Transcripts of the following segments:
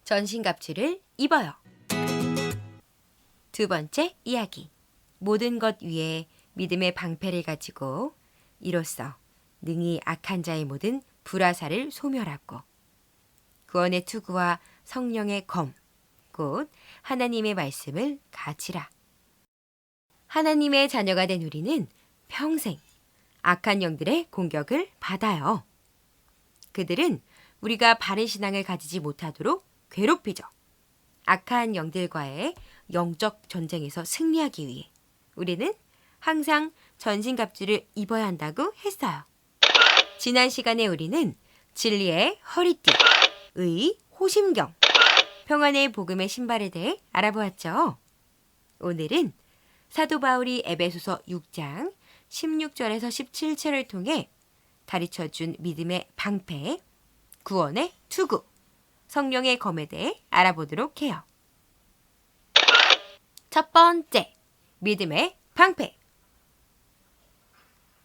전신갑주를 입어요. 두 번째 이야기. 모든 것 위에 믿음의 방패를 가지고 이로써 능히 악한 자의 모든 불화살을 소멸하고 구원의 투구와 성령의 검, 곧 하나님의 말씀을 가지라. 하나님의 자녀가 된 우리는 평생 악한 영들의 공격을 받아요. 그들은 우리가 바른 신앙을 가지지 못하도록 괴롭히죠. 악한 영들과의 영적 전쟁에서 승리하기 위해 우리는 항상 전신갑주를 입어야 한다고 했어요. 지난 시간에 우리는 진리의 허리띠, 의 호심경, 평안의 복음의 신발에 대해 알아보았죠. 오늘은 사도 바울이 에베소서 6장 16절에서 17절을 통해 가르쳐준 믿음의 방패, 구원의 투구, 성령의 검에 대해 알아보도록 해요. 첫 번째, 믿음의 방패.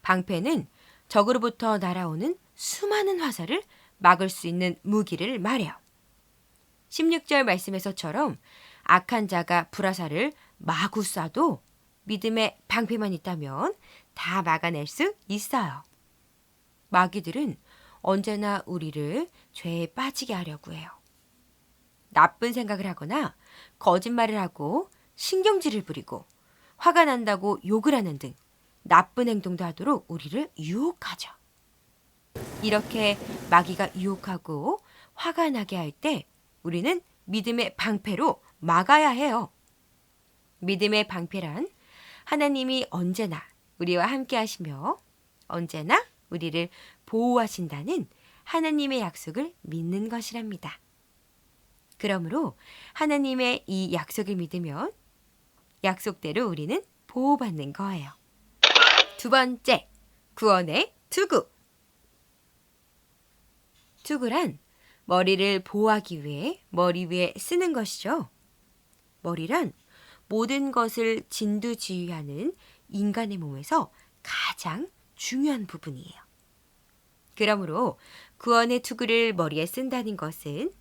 방패는 적으로부터 날아오는 수많은 화살을 막을 수 있는 무기를 말해요. 16절 말씀에서처럼 악한 자가 불화살을 마구 쏴도 믿음의 방패만 있다면 다 막아낼 수 있어요. 마귀들은 언제나 우리를 죄에 빠지게 하려고 해요. 나쁜 생각을 하거나 거짓말을 하고 신경질을 부리고 화가 난다고 욕을 하는 등 나쁜 행동도 하도록 우리를 유혹하죠. 이렇게 마귀가 유혹하고 화가 나게 할 때 우리는 믿음의 방패로 막아야 해요. 믿음의 방패란 하나님이 언제나 우리와 함께 하시며 언제나 우리를 보호하신다는 하나님의 약속을 믿는 것이랍니다. 그러므로 하나님의 이 약속을 믿으면 약속대로 우리는 보호받는 거예요. 두 번째, 구원의 투구. 투구란 머리를 보호하기 위해 머리 위에 쓰는 것이죠. 머리란 모든 것을 진두지휘하는 인간의 몸에서 가장 중요한 부분이에요. 그러므로 구원의 투구를 머리에 쓴다는 것은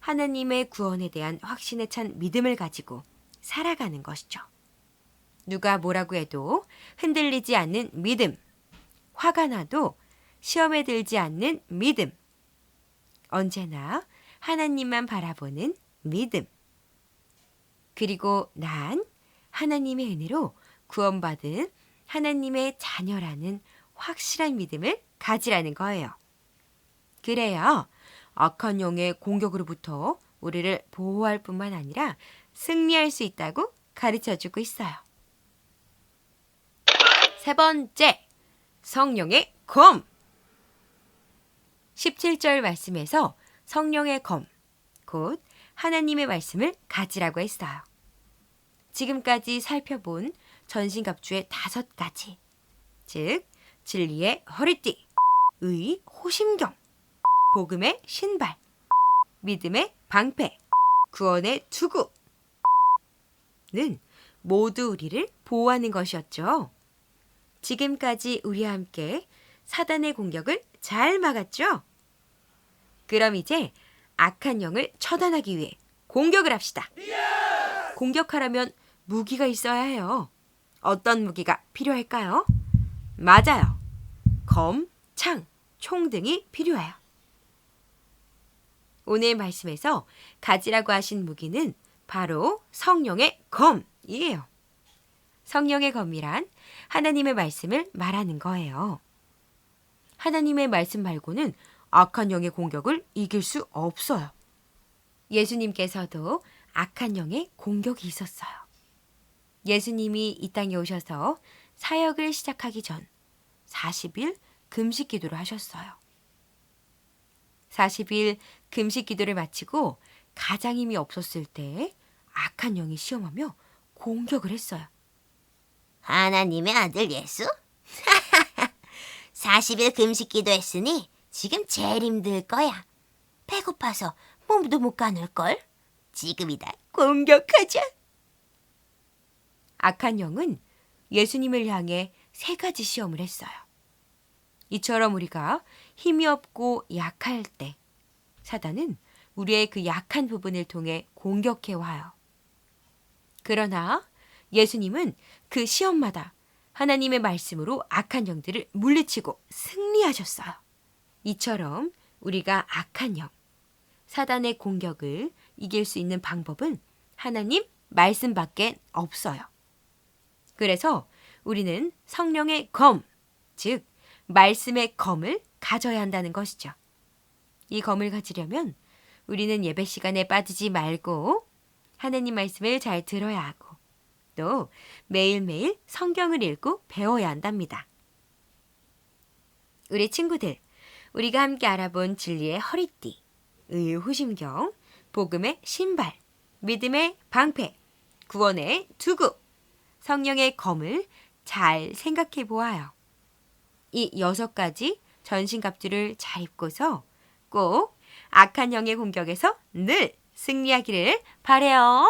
하나님의 구원에 대한 확신에 찬 믿음을 가지고 살아가는 것이죠. 누가 뭐라고 해도 흔들리지 않는 믿음, 화가 나도 시험에 들지 않는 믿음, 언제나 하나님만 바라보는 믿음, 그리고 난 하나님의 은혜로 구원받은 하나님의 자녀라는 확실한 믿음을 가지라는 거예요. 그래야 악한 영의 공격으로부터 우리를 보호할 뿐만 아니라 승리할 수 있다고 가르쳐주고 있어요. 세 번째, 성령의 검. 17절 말씀에서 성령의 검, 곧 하나님의 말씀을 가지라고 했어요. 지금까지 살펴본 전신갑주의 5가지, 즉 진리의 허리띠, 의 호심경, 복음의 신발, 믿음의 방패, 구원의 투구는 모두 우리를 보호하는 것이었죠. 지금까지 우리와 함께 사단의 공격을 잘 막았죠? 그럼 이제 악한 영을 처단하기 위해 공격을 합시다. 공격하려면 무기가 있어야 해요. 어떤 무기가 필요할까요? 맞아요. 검, 창, 총 등이 필요해요. 오늘 말씀에서 가지라고 하신 무기는 바로 성령의 검이에요. 성령의 검이란 하나님의 말씀을 말하는 거예요. 하나님의 말씀 말고는 악한 영의 공격을 이길 수 없어요. 예수님께서도 악한 영의 공격이 있었어요. 예수님이 이 땅에 오셔서 사역을 시작하기 전 40일 금식 기도를 하셨어요. 40일 금식 기도를 마치고 가장 힘이 없었을 때 악한 영이 시험하며 공격을 했어요. 하나님의 아들 예수? 40일 금식 기도했으니 지금 제일 힘들 거야. 배고파서 몸도 못 가눌걸? 지금이다. 공격하자. 악한 영은 예수님을 향해 3가지 시험을 했어요. 이처럼 우리가 힘이 없고 약할 때 사단은 우리의 그 약한 부분을 통해 공격해 와요. 그러나 예수님은 그 시험마다 하나님의 말씀으로 악한 영들을 물리치고 승리하셨어요. 이처럼 우리가 악한 영, 사단의 공격을 이길 수 있는 방법은 하나님 말씀밖에 없어요. 그래서 우리는 성령의 검, 즉 말씀의 검을 가져야 한다는 것이죠. 이 검을 가지려면 우리는 예배 시간에 빠지지 말고 하나님 말씀을 잘 들어야 하고 또 매일매일 성경을 읽고 배워야 한답니다. 우리 친구들, 우리가 함께 알아본 진리의 허리띠, 의의 호심경, 복음의 신발, 믿음의 방패, 구원의 두구, 성령의 검을 잘 생각해 보아요. 이 6가지 전신갑주를 잘 입고서 꼭 악한 영의 공격에서 늘 승리하기를 바라요.